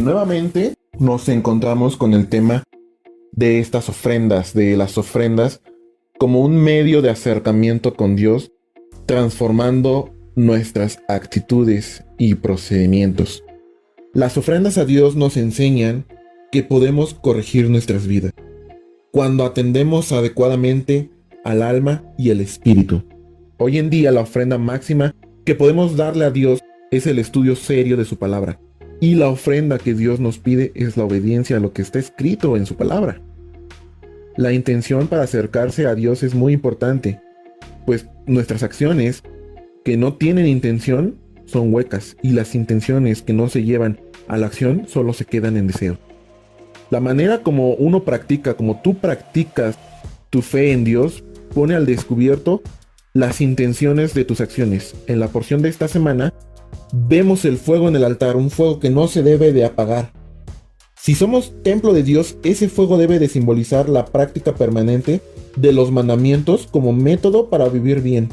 Nuevamente nos encontramos con el tema de estas ofrendas, de las ofrendas como un medio de acercamiento con Dios, transformando nuestras actitudes y procedimientos. Las ofrendas a Dios nos enseñan que podemos corregir nuestras vidas cuando atendemos adecuadamente al alma y el espíritu. Hoy en día la ofrenda máxima que podemos darle a Dios es el estudio serio de su palabra. Y la ofrenda que Dios nos pide es la obediencia a lo que está escrito en su palabra. La intención para acercarse a Dios es muy importante, pues nuestras acciones que no tienen intención son huecas y las intenciones que no se llevan a la acción solo se quedan en deseo. La manera como uno practica, como tú practicas tu fe en Dios, pone al descubierto las intenciones de tus acciones. En la porción de esta semana vemos el fuego en el altar, un fuego que no se debe de apagar. Si somos templo de Dios, ese fuego debe de simbolizar la práctica permanente de los mandamientos como método para vivir bien.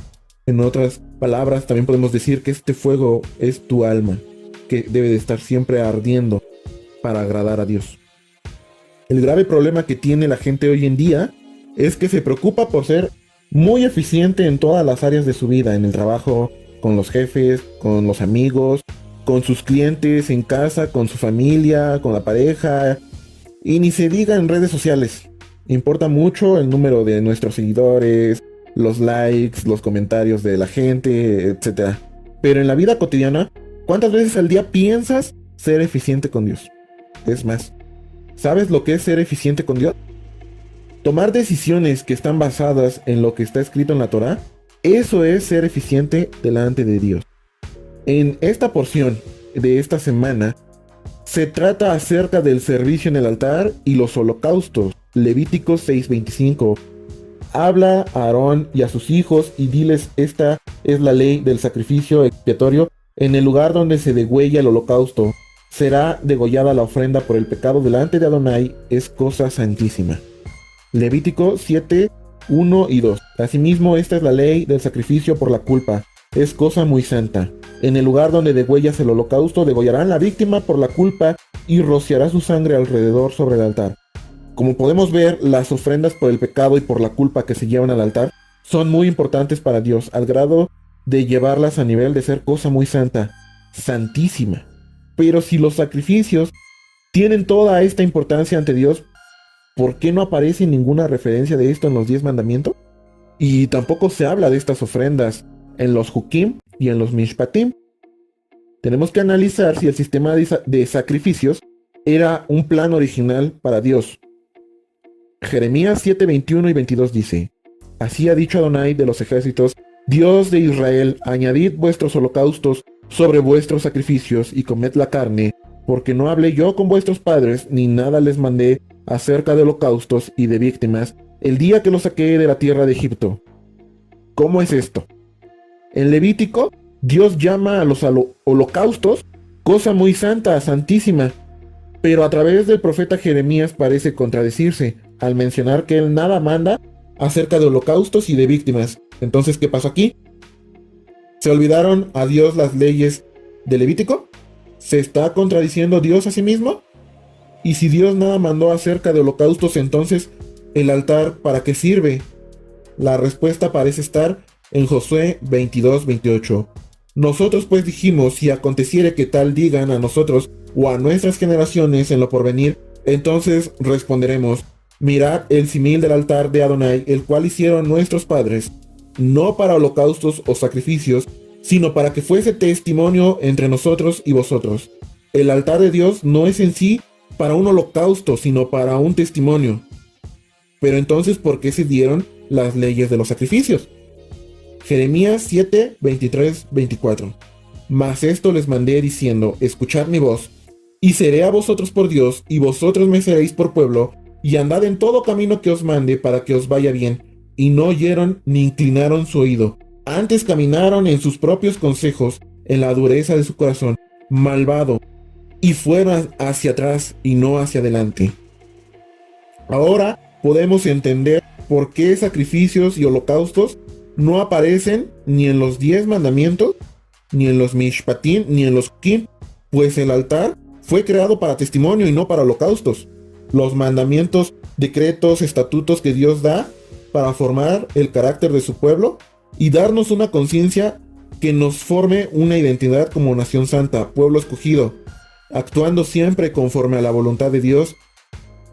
En otras palabras, también podemos decir que este fuego es tu alma, que debe de estar siempre ardiendo para agradar a Dios. El grave problema que tiene la gente hoy en día es que se preocupa por ser muy eficiente en todas las áreas de su vida, en el trabajo, con los jefes, con los amigos, con sus clientes, en casa, con su familia, con la pareja, y ni se diga en redes sociales. Importa mucho el número de nuestros seguidores, los likes, los comentarios de la gente, etc. Pero en la vida cotidiana, ¿cuántas veces al día piensas ser eficiente con Dios? Es más, ¿sabes lo que es ser eficiente con Dios? Tomar decisiones que están basadas en lo que está escrito en la Torá, eso es ser eficiente delante de Dios. En esta porción de esta semana se trata acerca del servicio en el altar y los holocaustos. Levíticos 6:25. Habla a Aarón y a sus hijos y diles: esta es la ley del sacrificio expiatorio. En el lugar donde se degüella el holocausto, será degollada la ofrenda por el pecado delante de Adonai, es cosa santísima. Levítico 7:1 y 2. Asimismo, esta es la ley del sacrificio por la culpa, es cosa muy santa. En el lugar donde degüellas el holocausto, degollarán la víctima por la culpa y rociará su sangre alrededor sobre el altar. Como podemos ver, las ofrendas por el pecado y por la culpa que se llevan al altar son muy importantes para Dios, al grado de llevarlas a nivel de ser cosa muy santa, santísima. Pero si los sacrificios tienen toda esta importancia ante Dios, ¿por qué no aparece ninguna referencia de esto en los 10 mandamientos? Y tampoco se habla de estas ofrendas en los Jukim y en los Mishpatim. Tenemos que analizar si el sistema de sacrificios era un plan original para Dios. Jeremías 7:21 y 22 dice: así ha dicho Adonai de los ejércitos, Dios de Israel, añadid vuestros holocaustos sobre vuestros sacrificios y comed la carne, porque no hablé yo con vuestros padres, ni nada les mandé acerca de holocaustos y de víctimas, el día que los saqué de la tierra de Egipto. ¿Cómo es esto? En Levítico, Dios llama a los holocaustos cosa muy santa, santísima, pero a través del profeta Jeremías parece contradecirse al mencionar que él nada manda acerca de holocaustos y de víctimas. Entonces, ¿qué pasó aquí? ¿Se olvidaron a Dios las leyes de Levítico? ¿Se está contradiciendo Dios a sí mismo? Y si Dios nada mandó acerca de holocaustos, entonces, ¿el altar para qué sirve? La respuesta parece estar en Josué 22:28. Nosotros pues dijimos: si aconteciere que tal digan a nosotros o a nuestras generaciones en lo porvenir, entonces responderemos: mirad el simil del altar de Adonai, el cual hicieron nuestros padres, no para holocaustos o sacrificios, sino para que fuese testimonio entre nosotros y vosotros. El altar de Dios no es en sí para un holocausto, sino para un testimonio. Pero entonces, ¿por qué se dieron las leyes de los sacrificios? Jeremías 7:23-24. Mas esto les mandé diciendo: escuchad mi voz, y seré a vosotros por Dios, y vosotros me seréis por pueblo, y andad en todo camino que os mande para que os vaya bien. Y no oyeron ni inclinaron su oído, antes caminaron en sus propios consejos, en la dureza de su corazón malvado, y fueron hacia atrás y no hacia adelante. Ahora podemos entender por qué sacrificios y holocaustos no aparecen ni en los 10 mandamientos, ni en los Mishpatim, ni en los Kim, pues el altar fue creado para testimonio y no para holocaustos. Los mandamientos, decretos, estatutos que Dios da para formar el carácter de su pueblo y darnos una conciencia que nos forme una identidad como nación santa, pueblo escogido, actuando siempre conforme a la voluntad de Dios.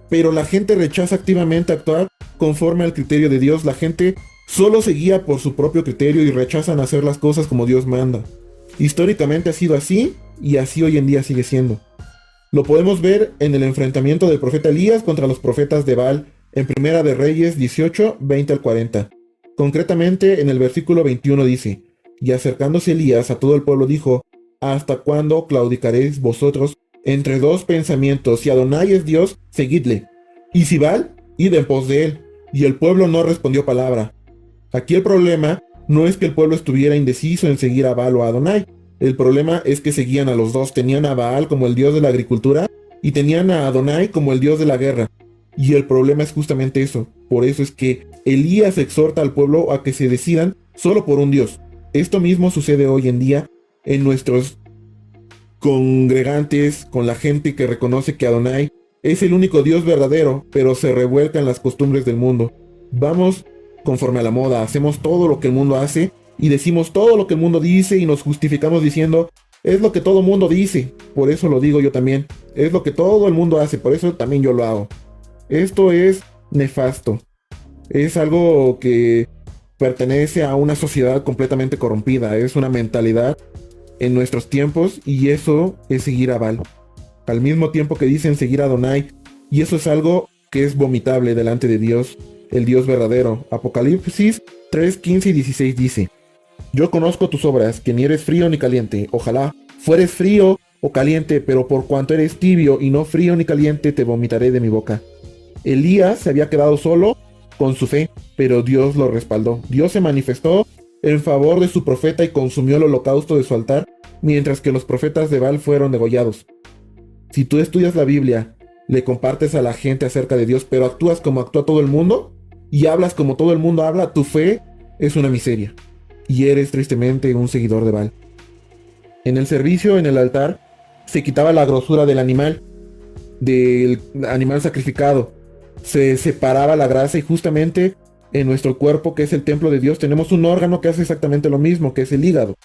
Pero la gente rechaza activamente actuar conforme al criterio de Dios. La gente solo se guía por su propio criterio y rechazan hacer las cosas como Dios manda. Históricamente ha sido así y así hoy en día sigue siendo. Lo podemos ver en el enfrentamiento del profeta Elías contra los profetas de Baal en Primera de Reyes 18, 20 al 40. Concretamente en el versículo 21 dice: y acercándose Elías a todo el pueblo dijo: ¿hasta cuándo claudicaréis vosotros entre dos pensamientos? Si Adonai es Dios, seguidle, y si Baal, id en pos de él. Y el pueblo no respondió palabra. Aquí el problema no es que el pueblo estuviera indeciso en seguir a Baal o a Adonai. El problema es que seguían a los dos. Tenían a Baal como el dios de la agricultura y tenían a Adonai como el dios de la guerra. Y el problema es justamente eso. Por eso es que Elías exhorta al pueblo a que se decidan solo por un dios. Esto mismo sucede hoy en día en nuestros congregantes, con la gente que reconoce que Adonai es el único Dios verdadero, pero se revuelca en las costumbres del mundo. Vamos conforme a la moda, hacemos todo lo que el mundo hace y decimos todo lo que el mundo dice y nos justificamos diciendo: es lo que todo el mundo dice, por eso lo digo yo también. Es lo que todo el mundo hace, por eso también yo lo hago. Esto es nefasto. Es algo que pertenece a una sociedad completamente corrompida. Es una mentalidad en nuestros tiempos y eso es seguir a Baal. Al mismo tiempo que dicen seguir a Adonai, y eso es algo que es vomitable delante de Dios, el Dios verdadero. Apocalipsis 3, 15 y 16 dice: yo conozco tus obras, que ni eres frío ni caliente. Ojalá fueres frío o caliente, pero por cuanto eres tibio y no frío ni caliente, te vomitaré de mi boca. Elías se había quedado solo con su fe, pero Dios lo respaldó. Dios se manifestó en favor de su profeta y consumió el holocausto de su altar, mientras que los profetas de Baal fueron degollados. Si tú estudias la Biblia, le compartes a la gente acerca de Dios, pero actúas como actúa todo el mundo y hablas como todo el mundo habla, tu fe es una miseria y eres tristemente un seguidor de Baal. En el servicio, en el altar, se quitaba la grosura del animal sacrificado. Se separaba la grasa y justamente en nuestro cuerpo, que es el templo de Dios, tenemos un órgano que hace exactamente lo mismo, que es el hígado.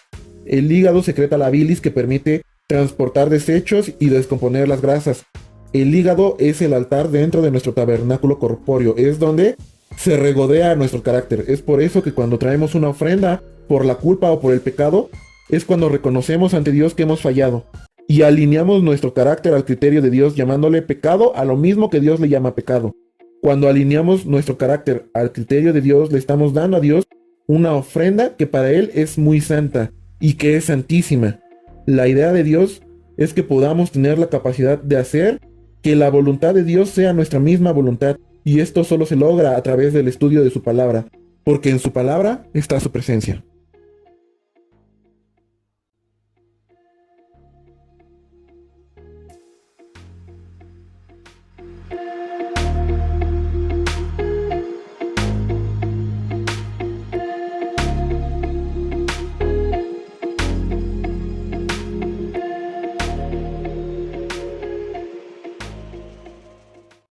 El hígado secreta la bilis que permite transportar desechos y descomponer las grasas. El hígado es el altar dentro de nuestro tabernáculo corpóreo, es donde se regodea nuestro carácter. Es por eso que cuando traemos una ofrenda por la culpa o por el pecado, es cuando reconocemos ante Dios que hemos fallado y alineamos nuestro carácter al criterio de Dios, llamándole pecado a lo mismo que Dios le llama pecado. Cuando alineamos nuestro carácter al criterio de Dios, le estamos dando a Dios una ofrenda que para Él es muy santa y que es santísima. La idea de Dios es que podamos tener la capacidad de hacer que la voluntad de Dios sea nuestra misma voluntad, y esto solo se logra a través del estudio de su palabra, porque en su palabra está su presencia.